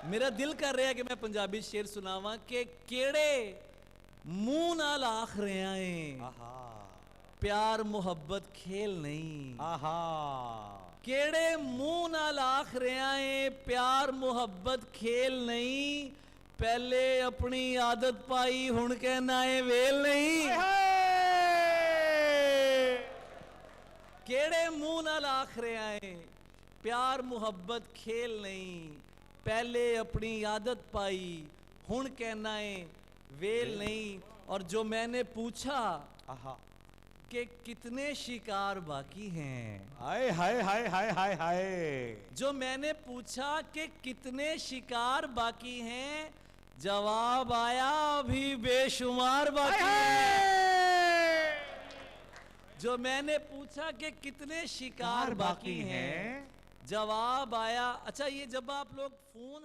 मेरा दिल कर रहा है कि मैं पंजाबी शेर सुनावा कि केड़े मुंह नाल आख रहे हैं आहा प्यार मुहब्बत खेल नहीं। आहा केड़े मुंह नाल आख रहे हैं प्यार मुहब्बत खेल नहीं। पहले अपनी आदत पाई हुण कहना है वेल नहीं। केड़े मुंह नाल आख रहे हैं प्यार मुहब्बत खेल नहीं। पहले अपनी आदत पाई हुण कहना है वेल नहीं। और जो मैंने पूछा आहा कि कितने शिकार बाकी हैं। हाय हाय हाय हाय हाय हाय। जो मैंने पूछा कि कितने शिकार बाकी हैं जवाब आया अभी बेशुमार बाकी हैं। जो मैंने पूछा कि कितने शिकार बाकी हैं जवाब आया। अच्छा, ये जब आप लोग फोन